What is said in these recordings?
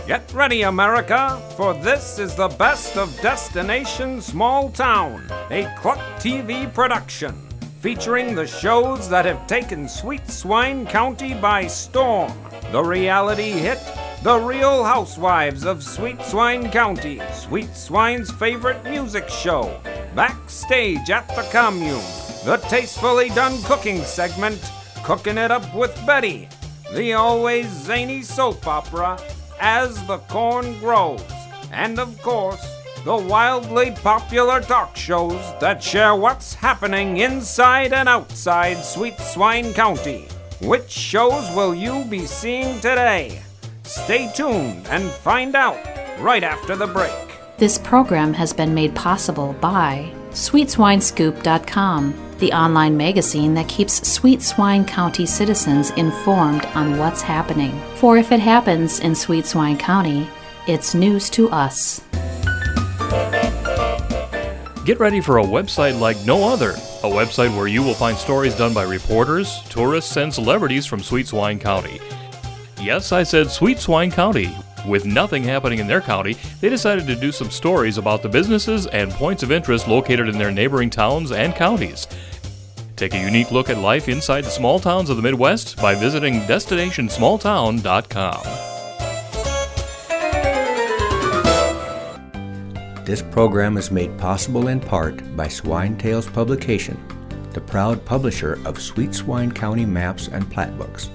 Get ready, America, for this is the best of Destination Small Town, a Kluk TV production, featuring the shows that have taken Sweet Swine County by storm. The reality hit, The Real Housewives of Sweet Swine County, Sweet Swine's favorite music show, Backstage at the Commune, the tastefully done cooking segment, Cooking It Up with Betty, the always zany soap opera, As the Corn Grows, and of course, the wildly popular talk shows that share what's happening inside and outside Sweet Swine County. Which shows will you be seeing today? Stay tuned and find out right after the break. This program has been made possible by SweetSwineScoop.com, the online magazine that keeps Sweet Swine County citizens informed on what's happening. For if it happens in Sweet Swine County, it's news to us. Get ready for a website like no other. A website where you will find stories done by reporters, tourists, and celebrities from Sweet Swine County. Yes, I said Sweet Swine County. With nothing happening in their county, they decided to do some stories about the businesses and points of interest located in their neighboring towns and counties. Take a unique look at life inside the small towns of the Midwest by visiting DestinationSmallTown.com. This program is made possible in part by Swine Tales Publication, the proud publisher of Sweet Swine County maps and plat books,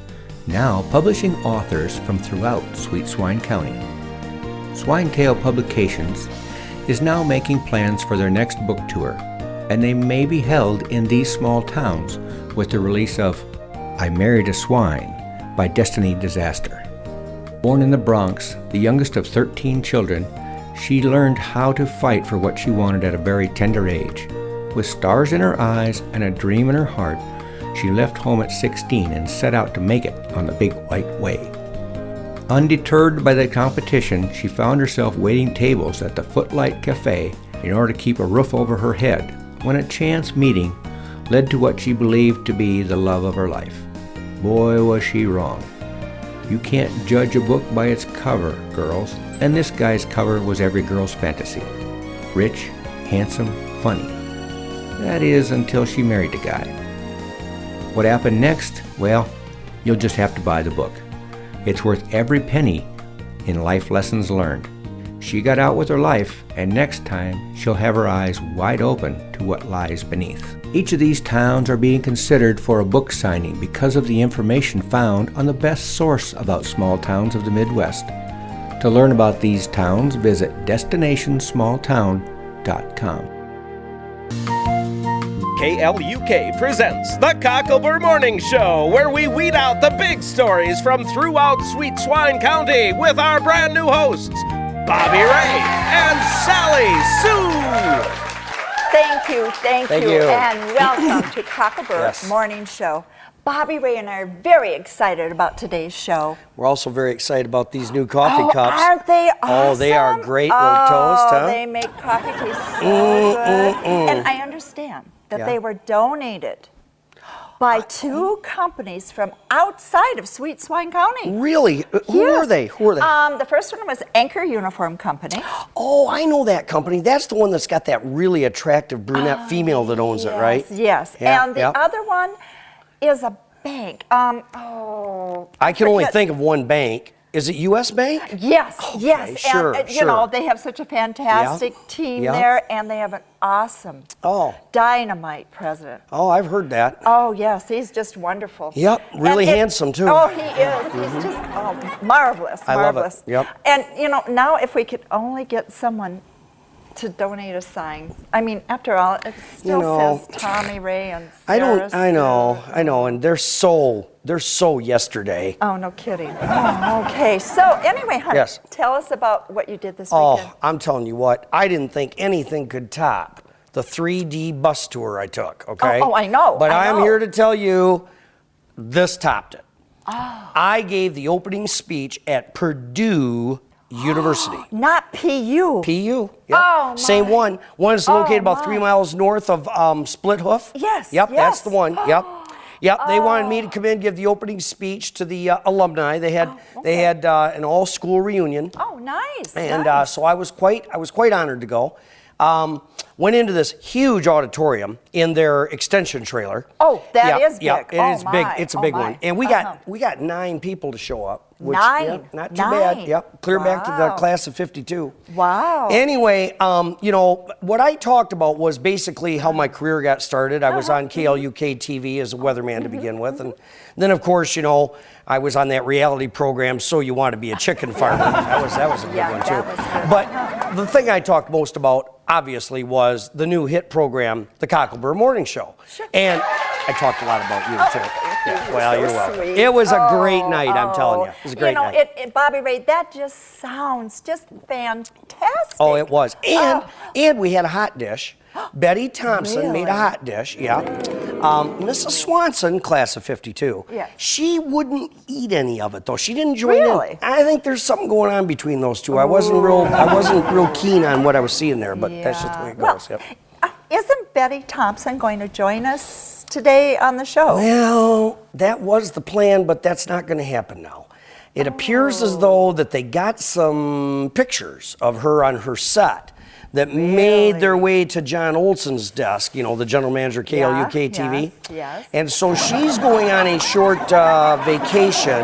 now publishing authors from throughout Sweet Swine County. Swine Tale Publications is now making plans for their next book tour, and they may be held in these small towns with the release of I Married a Swine by Destiny Disaster. Born in the Bronx, the youngest of 13 children, she learned how to fight for what she wanted at a very tender age. With stars in her eyes and a dream in her heart, she left home at 16 and set out to make it on the Big White Way. Undeterred by the competition, she found herself waiting tables at the Footlight Cafe in order to keep a roof over her head when a chance meeting led to what she believed to be the love of her life. Boy, was she wrong. You can't judge a book by its cover, girls, and this guy's cover was every girl's fantasy. Rich, handsome, funny. That is, until she married the guy. What happened next? Well, you'll just have to buy the book. It's worth every penny in life lessons learned. She got out with her life, and next time she'll have her eyes wide open to what lies beneath. Each of these towns are being considered for a book signing because of the information found on the best source about small towns of the Midwest. To learn about these towns, visit DestinationSmallTown.com. KLUK presents the Cocklebur Morning Show, where we weed out the big stories from throughout Sweet Swine County with our brand new hosts, Bobby Ray and Sally Sue. Thank you, and welcome to Cocklebur Morning Show. Bobby Ray and I are very excited about today's show. We're also very excited about these new coffee cups. Aren't they awesome? Oh, they are great. Little toast, huh? They make coffee taste so good. And I understand that they were donated by two companies from outside of Sweet Swine County. Really? Who are they? The first one was Anchor Uniform Company. Oh, I know that company. That's the one that's got that really attractive brunette female that owns it, right? Yes. Yeah, and the other one is a bank. I can only think of one bank. Is it U.S. Bank? Yes, okay, yes. Sure, and, you know, they have such a fantastic team there, and they have an awesome, dynamite president. Oh, I've heard that. Oh, yes, he's just wonderful. Yep, really handsome, too. Oh, he is. He's just marvelous, I love it. Yep. And, you know, now if we could only get someone to donate a sign. I mean, after all, it still says Tommy Ray and Sarah. I know, and they're so yesterday. Oh, no kidding. Oh, okay. So anyway, honey, tell us about what you did this weekend. Oh, I'm telling you what, I didn't think anything could top the 3D bus tour I took, okay? Oh, I know. But I'm here to tell you, this topped it. Oh. I gave the opening speech at Purdue University. Not PU. PU. Yep. Oh, same one. One is located about 3 miles north of Split Hoof. Yes. Yep, that's the one. Yep. Yep, they wanted me to come in, give the opening speech to the alumni. They had an all-school reunion. Oh, nice. And nice. so I was quite honored to go. Went into this huge auditorium in their extension trailer. Oh, that is big. Yeah, it Oh, is big. my. It's a Oh, big my. one. And we got 9 people to show up. Which, 9? yeah, not too bad. Yep, clear back to the Wow. class of 52. Wow. Anyway, you know, what I talked about was basically how my career got started. I was on Kluk TV as a weatherman to begin with. And then, of course, you know, I was on that reality program, So You Want to Be a Chicken Farmer. That was a good Yeah, one, that too. was good. But the thing I talked most about, obviously, was the new hit program, the Cocklebur Morning Show. Sure. And I talked a lot about you, too. You're Well, so you're welcome. sweet. It was a great night, I'm telling you. It was a great you know, night. Bobby Ray, that just sounds just fantastic. Oh, it was. And we had a hot dish. Betty Thompson made a Really? hot dish, yeah. Mrs. Swanson, class of 52, Yeah. she wouldn't eat any of it, though. She didn't join Really? in. I think there's something going on between those two. I wasn't real keen on what I was seeing there, but that's just the way it Well, goes. Yep. Isn't Betty Thompson going to join us today on the show? Well, that was the plan, but that's not going to happen now. It appears as though that they got some pictures of her on her set that made their way to John Olson's desk, you know, the general manager, KLUK TV. yes. And so she's going on a short vacation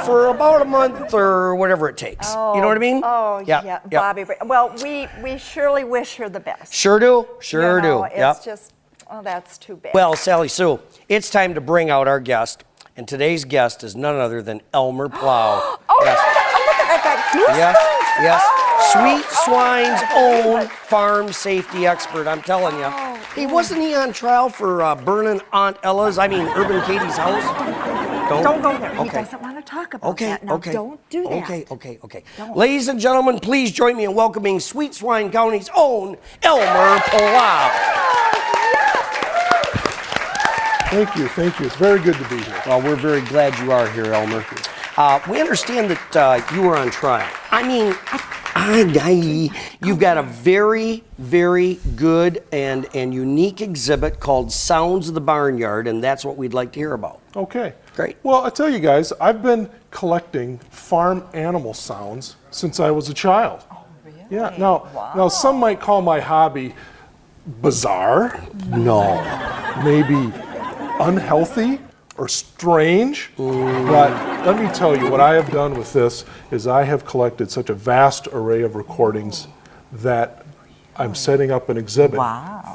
for about a month or whatever it takes. You know what I mean? Oh, Yep, yeah, yep. Bobby Ray. Well, we surely wish her the best. Sure do. You know, Yep. It's just, oh, that's too bad. Well, Sally Sue, it's time to bring out our guest. And today's guest is none other than Elmer Plow. oh, Yes. look at that guy. Yes, yes. Oh, Sweet Swine's own farm safety expert, I'm telling you. Hey, wasn't he on trial for burning Aunt Ella's, Urban Katie's house? Don't go there. He Okay. doesn't want to talk about Okay, that. Now, okay. don't do that. Okay. Don't. Ladies and gentlemen, please join me in welcoming Sweet Swine County's own Elmer Plow. Thank you. It's very good to be here. Well, we're very glad you are here, Elmer. We understand that you were on trial. You've got a very, very good and unique exhibit called Sounds of the Barnyard, and that's what we'd like to hear about. Okay. Great. Well, I tell you guys, I've been collecting farm animal sounds since I was a child. Oh, really? Yeah. Now some might call my hobby bizarre, No. maybe unhealthy or strange, but let me tell you, what I have done with this is I have collected such a vast array of recordings that I'm setting up an exhibit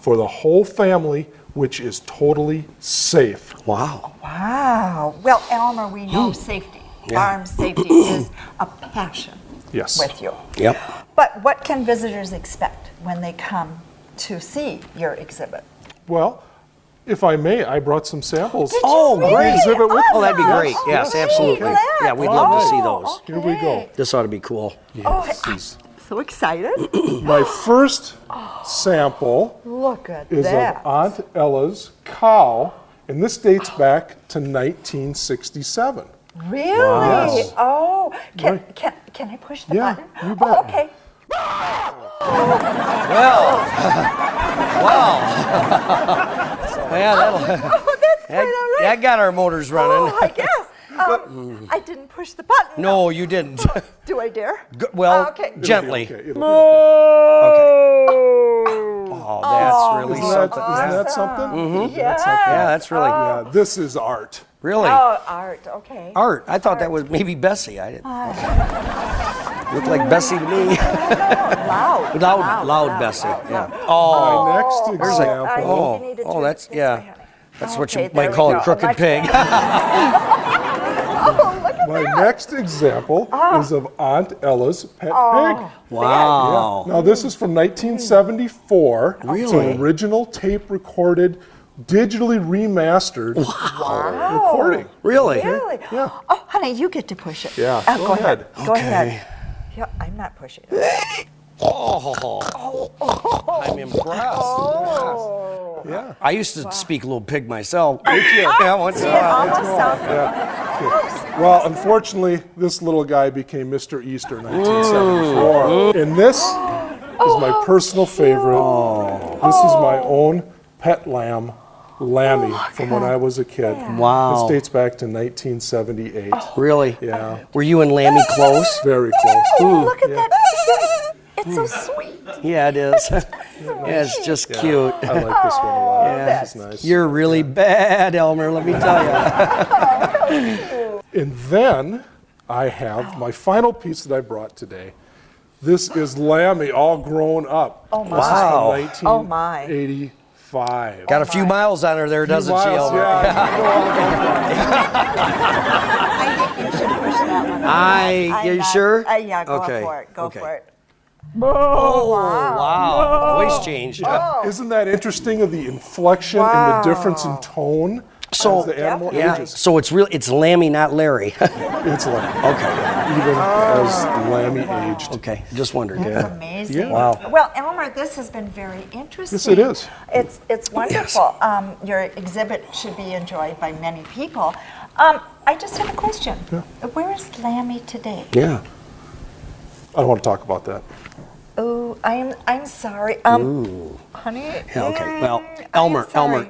for the whole family, which is totally safe. Wow. Wow. Well, Elmer, we know safety. Farm safety is a passion Yes. with you. Yep. But what can visitors expect when they come to see your exhibit? Well, if I may, I brought some samples. Oh, great. Exhibit with Oh, that'd be great. Yes, absolutely. Let's. Yeah, we'd love to see those. Oh, Here we go. okay. This ought to be cool. Oh, I'm so excited. My first sample Look at is that. of Aunt Ella's cow, and this dates back to 1967. Really? Yes. Oh, can Right. I push the Yeah, button? you bet. Oh, okay. Yeah, that'll. Oh, that's quite all right. That got our motors running. Oh, I guess. I didn't push the button. No, you didn't. Do I dare? Well, Okay. gently. Okay, it'll be okay. Oh, that's really Isn't that, something. isn't that something? Yes. Yeah, that's really Yeah, this is art. really Oh, art. Okay. art. I thought that was maybe Bessie. I didn't. Looked like Bessie to me. Loud. Loud Bessie. Yeah. My Oh, next there's a- example. You needed oh, to- that's this yeah. way, honey. That's what you Okay, there might we call go. a crooked Much pig. Oh, look at My that. next example is of Aunt Ella's pet pig. Wow. Now, this is from 1974. It's Really? an original tape recorded, digitally remastered recording. Really? Really? Yeah. Oh, honey, you get to push it. Yeah, Go go ahead. ahead. Go ahead. Yeah, I'm not pushing it. I'm impressed. Oh. Yeah. I used to speak a little pig myself. Yeah, once in a It while. almost sounds Well, unfortunately, this little guy became Mr. Easter 1974. And this is my personal favorite. This is my own pet lamb, Lammy from when I was a kid. Wow. This dates back to 1978. Really? Yeah, Were you and Lammy close? very close. Oh, look at that. It's so sweet. Yeah, it is. Yeah, it's just cute. I like this one a lot. Yeah. This is nice. You're really bad, Elmer, let me tell you. And then I have my final piece that I brought today. This is Lammy all grown up. Oh, my. Wow. This is Oh, from my. 1985. Got a few miles on her there, doesn't she, Miles, Elmer? yeah, you know all about I think you should push that one. You sure? Yeah, go Okay, for it. Go okay. for it. Oh, wow. Voice change. that. Isn't that interesting of the inflection and the difference in tone So- as the animal Yeah. ages? So it's Lammy, not Larry. It's like Okay. even as Lammy aged. Okay. Just wondered. That's amazing. Yeah. Wow. Well, Elmer, this has been very interesting. Yes, it is. It's wonderful. Your exhibit should be enjoyed by many people. I just have a question. Where is Lammy today? Yeah. I don't want to talk about that. Oh, I'm sorry. Honey. Yeah, okay. Well, Elmer, sorry.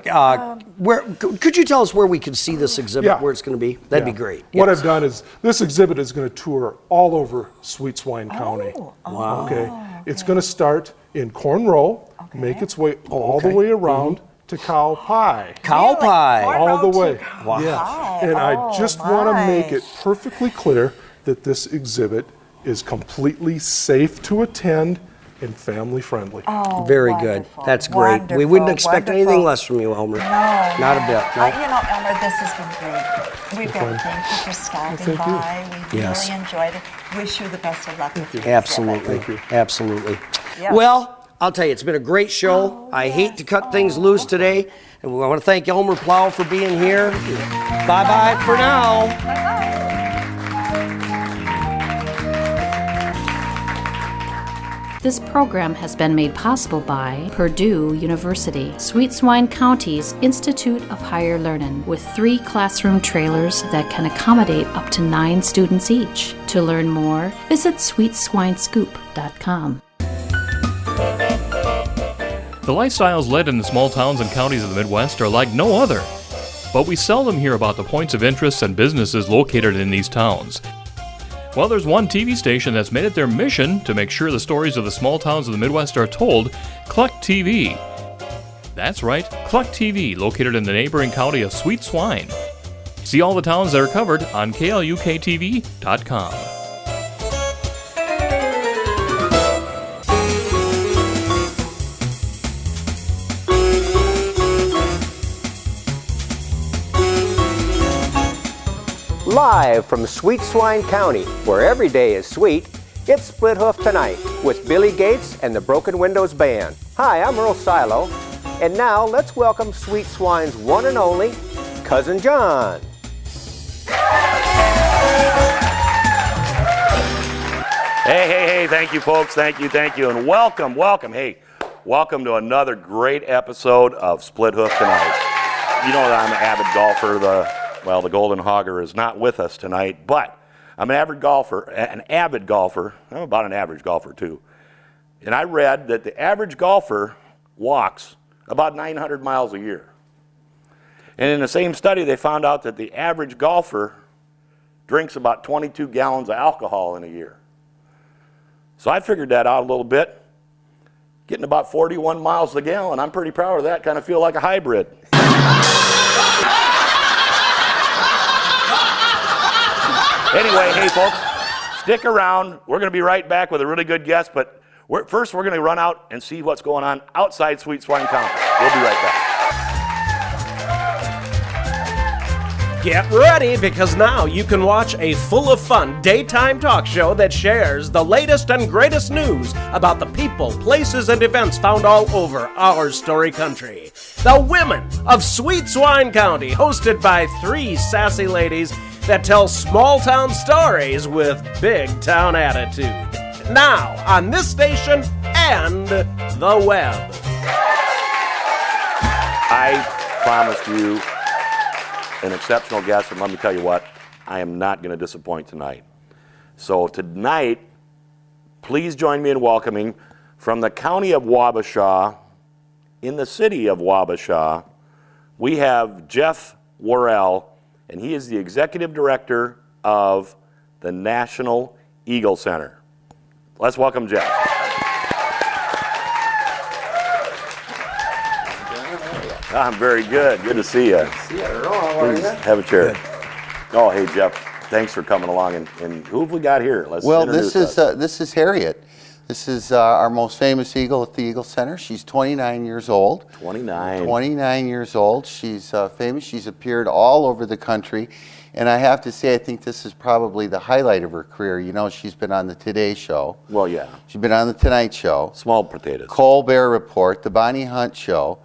where could you tell us where we could see this exhibit, Yeah. where it's going to be? That'd Yeah. be great. What Yes. I've done is this exhibit is going to tour all over Sweet Swine County. Wow. Okay. It's going to start in Corn Row, make its way all the way around to Cow Pie. Cow pie. Corn All the row way. to Wow. Yeah. And I just want to make it perfectly clear that this exhibit is completely safe to attend and family friendly. Oh, Very good. wonderful, That's great. We wouldn't wonderful, expect wonderful. anything less from you, Elmer. No. Not a bit. No. You know, Elmer, this has been great. We've got to thank you for stopping thank you. by. We Yes. really enjoyed it. Wish you the best of luck with your Absolutely. exhibit. Absolutely. Yeah. Well, I'll tell you, it's been a great show. I hate to cut things loose today. And we want to thank Elmer Plow for being here. Bye-bye for now. This program has been made possible by Purdue University, Sweet Swine County's Institute of Higher Learning, with 3 classroom trailers that can accommodate up to 9 students each. To learn more, visit sweetswinescoop.com. The lifestyles led in the small towns and counties of the Midwest are like no other. But we seldom hear about the points of interest and businesses located in these towns. Well, there's one TV station that's made it their mission to make sure the stories of the small towns of the Midwest are told, Kluk TV. That's right, Kluk TV, located in the neighboring county of Sweet Swine. See all the towns that are covered on KLUKTV.com. Live from Sweet Swine County, where every day is sweet, it's Split Hoof Tonight with Billy Gates and the Broken Windows Band. Hi, I'm Earl Silo, and now let's welcome Sweet Swine's one and only Cousin John. Hey, thank you, folks. Thank you, and welcome. Hey, welcome to another great episode of Split Hoof Tonight. You know that I'm an avid golfer. The Golden Hogger is not with us tonight, but I'm an avid golfer. I'm about an average golfer, too. And I read that the average golfer walks about 900 miles a year. And in the same study, they found out that the average golfer drinks about 22 gallons of alcohol in a year. So I figured that out a little bit. Getting about 41 miles a gallon. I'm pretty proud of that. Kind of feel like a hybrid. Anyway, hey folks, stick around. We're going to be right back with a really good guest, but first we're going to run out and see what's going on outside Sweet Swine County. We'll be right back. Get ready, because now you can watch a full of fun daytime talk show that shares the latest and greatest news about the people, places, and events found all over our story country. The Women of Sweet Swine County, hosted by 3 sassy ladies that tell small town stories with big town attitude. Now, on this station and the web. I promised you an exceptional guest, and let me tell you what, I am not going to disappoint tonight. So tonight, please join me in welcoming from the county of Wabasha, in the city of Wabasha, we have Jeff Worrell, and he is the executive director of the National Eagle Center. Let's welcome Jeff. I'm very good. Good to see you. See you, Earl. How are Please you? have a chair. Oh, hey, Jeff. Thanks for coming along. And who have we got here? Let's introduce us. This is Harriet. This is our most famous eagle at the Eagle Center. She's 29 years old. 29. 29 years old. She's famous. She's appeared all over the country. And I have to say, I think this is probably the highlight of her career. You know, she's been on the Today Show. Well, yeah. She's been on the Tonight Show. Small potatoes. Cocklebur Report, the Bonnie Hunt Show.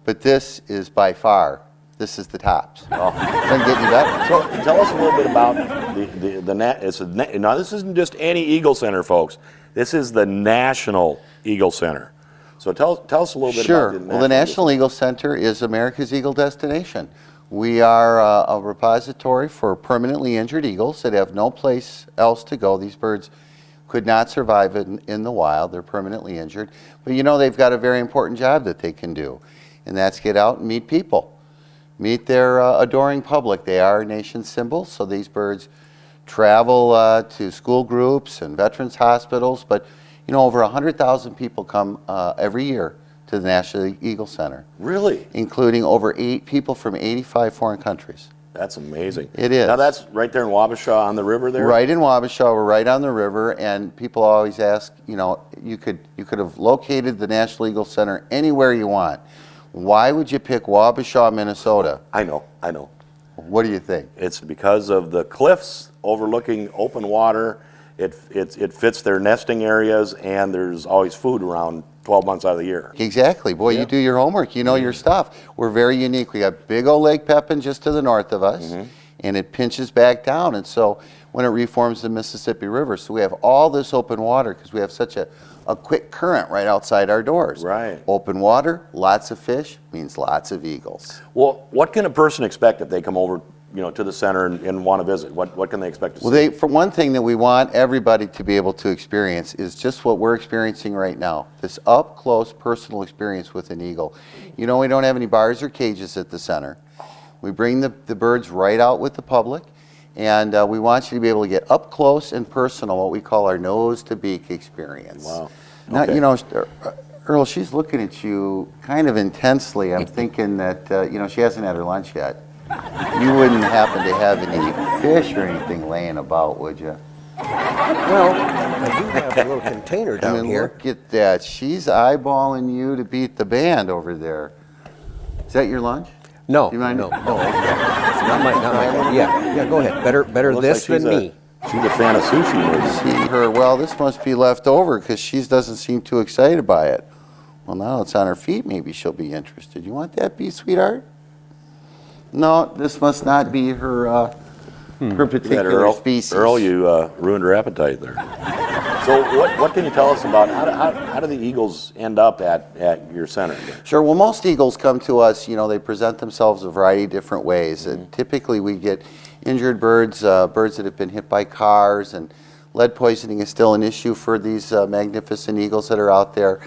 But this is by far, this is the tops. Oh. Doesn't get any better. So tell us a little bit about now this isn't just any Eagle Center, folks. This is the National Eagle Center. So tell us a little bit Sure. about Well, the National Eagle Center is America's Eagle destination. We are a repository for permanently injured eagles that have no place else to go. These birds could not survive in the wild. They're permanently injured. But you know, they've got a very important job that they can do, and that's get out and meet people, meet their adoring public. They are a nation's symbol, so these birds travel to school groups and veterans hospitals. But you know, over 100,000 people come every year to the National Eagle Center. Really? Including over 8 people from 85 foreign countries. That's amazing. It is. Now that's right there in Wabasha on the river there? Right in Wabasha, we're right on the river, and people always ask, you know, you could have located the National Eagle Center anywhere you want. Why would you pick Wabasha, Minnesota? I know. What do you think? It's because of the cliffs overlooking open water. It fits their nesting areas, and there's always food around 12 months out of the year. Exactly. Boy, you do your homework. You know your stuff. We're very unique. We got big old Lake Pepin just to the north of us, and it pinches back down. And so when it reforms the Mississippi River, so we have all this open water because we have such a quick current right outside our doors. Right. Open water, lots of fish, means lots of eagles. Well, what can a person expect if they come over, you know, to the center and want to visit? What can they expect to see? Well, for one thing that we want everybody to be able to experience is just what we're experiencing right now, this up-close personal experience with an eagle. You know, we don't have any bars or cages at the center. We bring the birds right out with the public, and we want you to be able to get up close and personal, what we call our nose-to-beak experience. Wow. Now, Okay. you know, Earl, she's looking at you kind of intensely. I'm thinking that, you know, she hasn't had her lunch yet. You wouldn't happen to have any fish or anything laying about, would you? Well, I do have a little container down I mean, here. look at that. She's eyeballing you to beat the band over there. Is that your lunch? No, Do you mind? no, not mine. Yeah, go ahead. Better Looks this like than me. She's a fan of sushi, maybe. See her, well, this must be left over because she doesn't seem too excited by it. Well, now it's on her feet. Maybe she'll be interested. You want that bee, sweetheart? No, this must not be her particular Earl, species. Earl, you ruined her appetite there. So what can you tell us about how do the eagles end up at your center? Sure. Well, most eagles come to us, you know, they present themselves a variety of different ways. And typically we get injured birds, birds that have been hit by cars, and lead poisoning is still an issue for these magnificent eagles that are out there.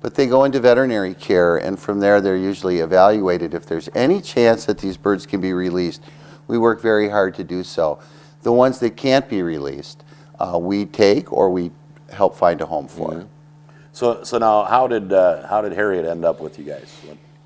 But they go into veterinary care, and from there they're usually evaluated. If there's any chance that these birds can be released, we work very hard to do so. The ones that can't be released, we take or we help find a home for. So now, how did Harriet end up with you guys?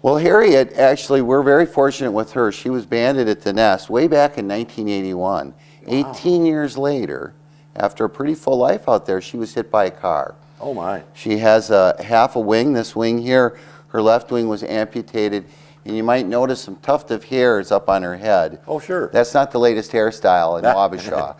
Well, Harriet, actually, we're very fortunate with her. She was banded at the nest way back in 1981. Wow. 18 years later, after a pretty full life out there, she was hit by a car. Oh my. She has half a wing. This wing here, her left wing was amputated, and you might notice some tuft of hairs up on her head. Oh, sure. That's not the latest hairstyle in Wabasha.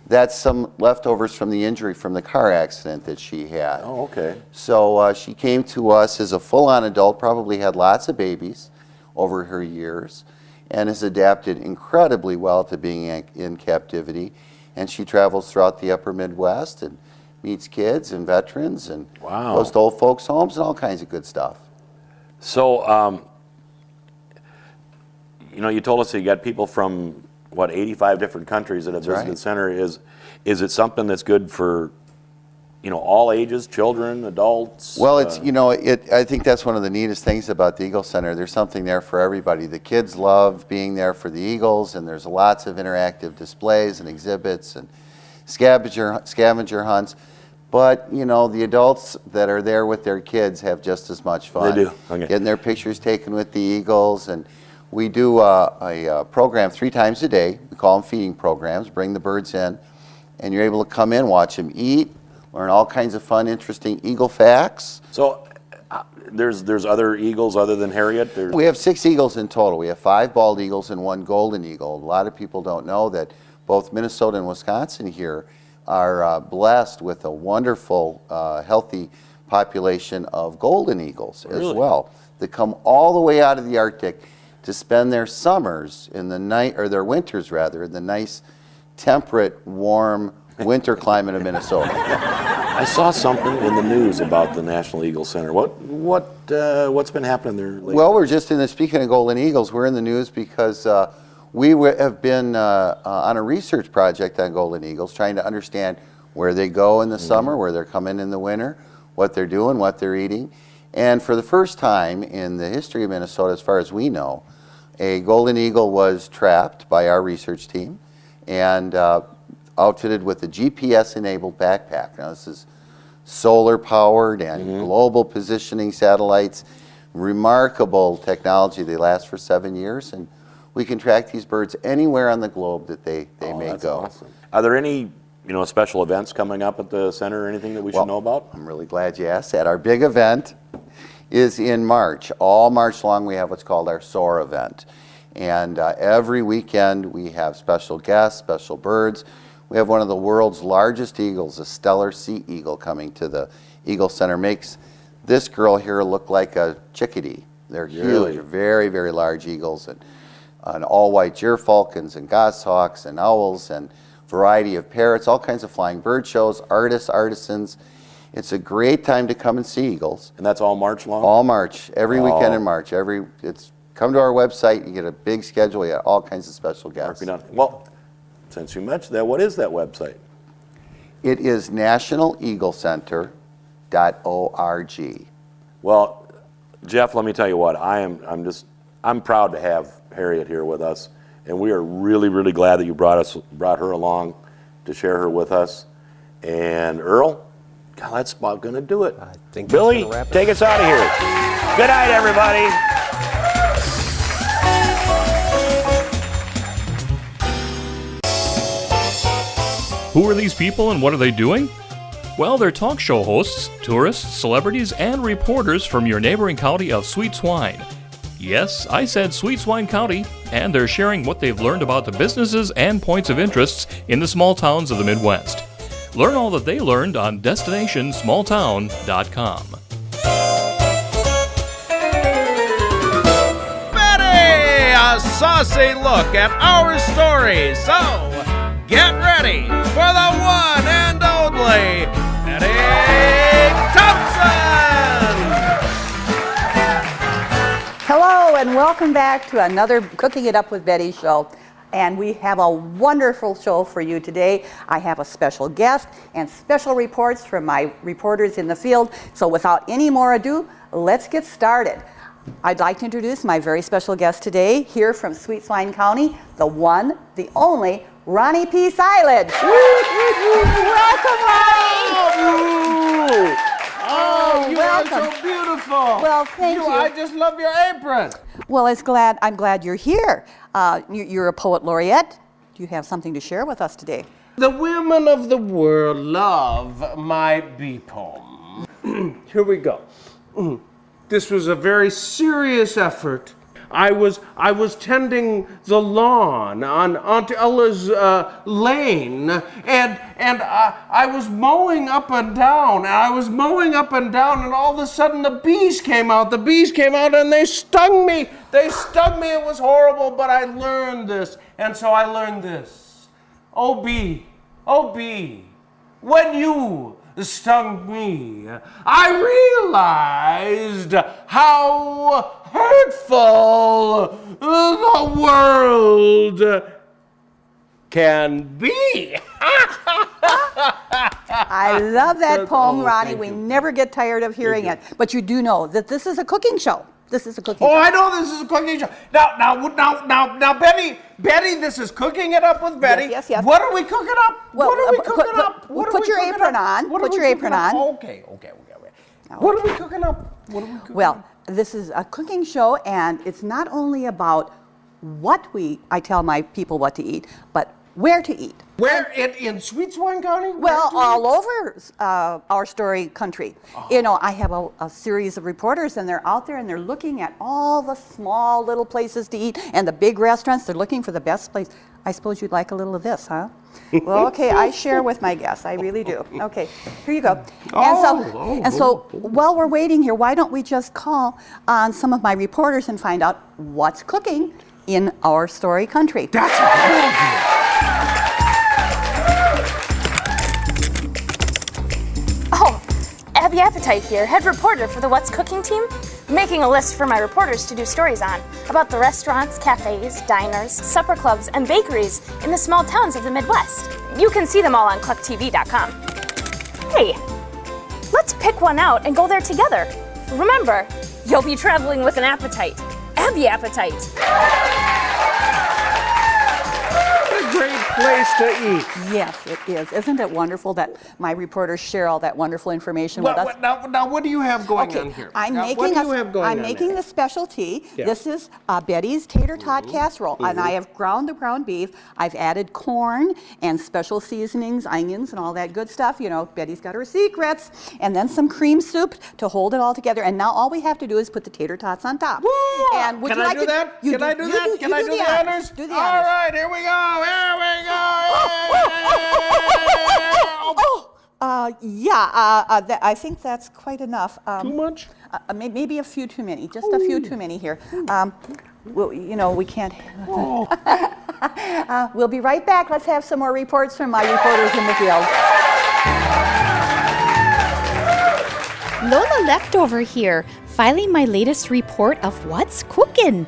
That's some leftovers from the injury from the car accident that she had. Oh, okay. So she came to us as a full-on adult, probably had lots of babies over her years, and has adapted incredibly well to being in captivity. And she travels throughout the upper Midwest and meets kids and veterans and goes to old folks' homes and all kinds of good stuff. So, you know, you told us that you got people from, 85 different countries that have visited the center. Is it something that's good for all ages, children, adults? Well, it's, I think that's one of the neatest things about the Eagle Center. There's something there for everybody. The kids love being there for the Eagles, and there's lots of interactive displays and exhibits and scavenger hunts. But, the adults that are there with their kids have just as much fun. They do. Okay. Getting their pictures taken with the Eagles. And we do a program 3 times a day. We call them feeding programs. Bring the birds in, and you're able to come in, watch them eat, learn all kinds of fun, interesting eagle facts. So there's other eagles other than Harriet? We have 6 eagles in total. We have 5 bald eagles and 1 golden eagle. A lot of people don't know that both Minnesota and Wisconsin here are blessed with a wonderful, healthy population of golden eagles as well that come all the way out of the Arctic to spend their summers in the their winters rather, in the nice, temperate, warm winter climate of Minnesota. I saw something in the news about the National Eagle Center. What's been happening there lately? Well, we're just speaking of golden eagles, we're in the news because we have been on a research project on golden eagles, trying to understand where they go in the summer, where they're coming in the winter, what they're doing, what they're eating. And for the first time in the history of Minnesota, as far as we know, a golden eagle was trapped by our research team and outfitted with a GPS-enabled backpack. Now, this is solar-powered and global positioning satellites, remarkable technology. They last for 7 years, and we can track these birds anywhere on the globe that they may that's go. Awesome. Are there any special events coming up at the center or anything that we should know about? I'm really glad you asked that. Our big event is in March. All March long we have what's called our SOAR event. And every weekend we have special guests, special birds. We have one of the world's largest eagles, a Stellar Sea Eagle, coming to the Eagle Center. Makes this girl here look like a chickadee. They're huge, very, very large eagles, and all-white gyrfalcons and goshawks and owls and variety of parrots, all kinds of flying bird shows, artists, artisans. It's a great time to come and see eagles. And that's all March long? All March, every weekend in March. Come to our website, you get a big schedule, you got all kinds of special guests. Well, since you mentioned that, what is that website? It is nationaleaglecenter.org. Well, Jeff, let me tell you what, I'm proud to have Harriet here with us, and we are really, really glad that you brought her along to share her with us. And Earl, God, that's about going to do it. I think Billy, take us out of here. Good night, everybody. Who are these people and what are they doing? Well, they're talk show hosts, tourists, celebrities, and reporters from your neighboring county of Sweet Swine. Yes, I said Sweet Swine County, and they're sharing what they've learned about the businesses and points of interest in the small towns of the Midwest. Learn all that they learned on DestinationSmallTown.com. Betty, a saucy look at our stories. So, get ready for the one and only Betty Thompson! Hello and welcome back to another Cooking It Up with Betty show. And we have a wonderful show for you today. I have a special guest and special reports from my reporters in the field. So without any more ado, let's get started. I'd like to introduce my very special guest today, here from Sweet Swine County, the one, the only, Ronnie P. Silage. Welcome, Ronnie! Oh, you welcome. are so beautiful. Well, thank you. I just love your apron. Well, I'm glad you're here. You're a poet laureate. Do you have something to share with us today? The women of the world love my bee poem. Here we go. This was a very serious effort. I was tending the lawn on Aunt Ella's lane, and I was mowing up and down, and all of a sudden the bees came out. The bees came out and they stung me. It was horrible, but I learned this, and so I learned this. Oh bee, when you stung me, I realized how hurtful the world can be. I love that poem, Ronnie. thank We you. never get tired of hearing it. But you do know that this is a cooking show. This is a cooking Oh, show. I know this is a cooking show. Now, Betty, this is Cooking It Up with Betty. Yes, yes. What are we cooking up? Well, what are we cooking up? What are put we your cooking apron up? on. What are Put we your apron cooking up? on. Okay. What are we cooking up? What are we cooking Well, up? this is a cooking show, and it's not only about what I tell my people what to eat, but where to eat. Where in Sweet Swine County? Well, all over our story country. You know, I have a series of reporters, and they're out there and they're looking at all the small little places to eat and the big restaurants. They're looking for the best place. I suppose you'd like a little of this, huh? Well, okay, I share with my guests. I really do. Okay, here you go. And so while we're waiting here, why don't we just call on some of my reporters and find out what's cooking in our story country? That's a good idea. Oh, Abby Appetite here, head reporter for the What's Cooking team, making a list for my reporters to do stories on about the restaurants, cafes, diners, supper clubs, and bakeries in the small towns of the Midwest. You can see them all on KlukTV.com. Hey, let's pick one out and go there together. Remember, you'll be traveling with an appetite. Abby Appetite. A great place to eat. Yes, it is. Isn't it wonderful that my reporters share all that wonderful information with us? Now, what do you have going on here? I'm Now, making what do you have going on making there? the specialty. Yeah. This is Betty's tater tot casserole, and I have ground the ground beef. I've added corn and special seasonings, onions, and all that good stuff. You know, Betty's got her secrets, and then some cream soup to hold it all together. And now all we have to do is put the tater tots on top. Woo! And would Can you I like do to, that? you Can I do that? Can I do the honors? Do the All honors. right, here we go. Here we go. I think that's quite enough. Too much? Maybe a few too many. Just a few too many here. Well, you know, we can't. We'll be right back. Let's have some more reports from my reporters in the field. Lola Leftover here, filing my latest report of what's cooking.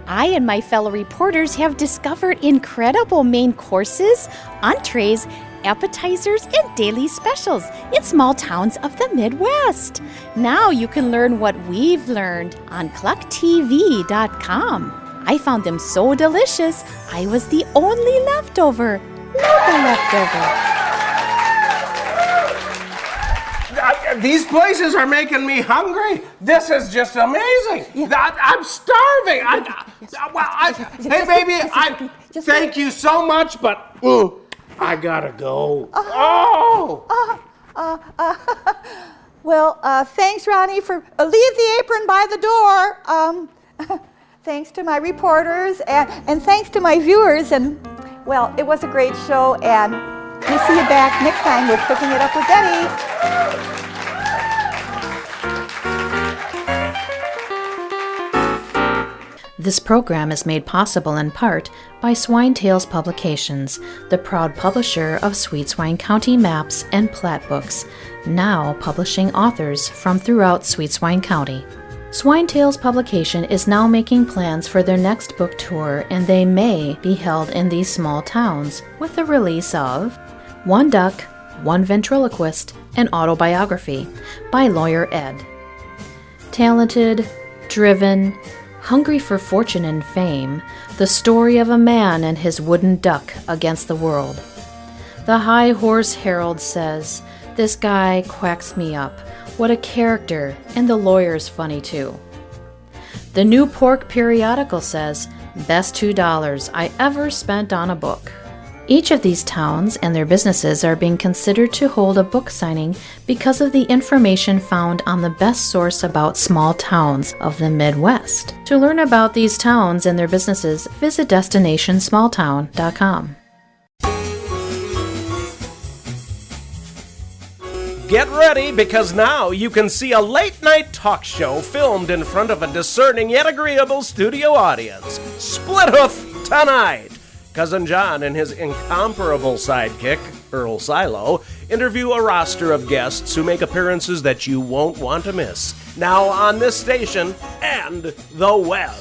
I and my fellow reporters have discovered incredible main courses, entrees, appetizers, and daily specials in small towns of the Midwest. Now you can learn what we've learned on KlukTV.com. I found them so delicious, I was the only leftover. Lola Leftover. These places are making me hungry. This is just amazing. I'm starving. Hey, baby, thank you so much, but I gotta go. Well, thanks, Ronnie, for leave the apron by the door. Thanks to my reporters and thanks to my viewers. And well, it was a great show, and we'll see you back next time with Cooking It Up with Betty. This program is made possible in part by Swine Tales Publications, the proud publisher of Sweet Swine County maps and plat books, now publishing authors from throughout Sweet Swine County. Swine Tales Publication is now making plans for their next book tour, and they may be held in these small towns with the release of One Duck, One Ventriloquist, an Autobiography by Lawyer Ed. Talented, driven, hungry for fortune and fame, the story of a man and his wooden duck against the world. The High Horse Herald says, "This guy quacks me up. What a character, and the lawyer's funny too." The New Pork Periodical says, "Best $2 I ever spent on a book." Each of these towns and their businesses are being considered to hold a book signing because of the information found on the best source about small towns of the Midwest. To learn about these towns and their businesses, visit DestinationSmallTown.com. Get ready, because now you can see a late-night talk show filmed in front of a discerning yet agreeable studio audience. Split Hoof tonight. Cousin John and his incomparable sidekick, Earl Silo, interview a roster of guests who make appearances that you won't want to miss. Now on this station and the web.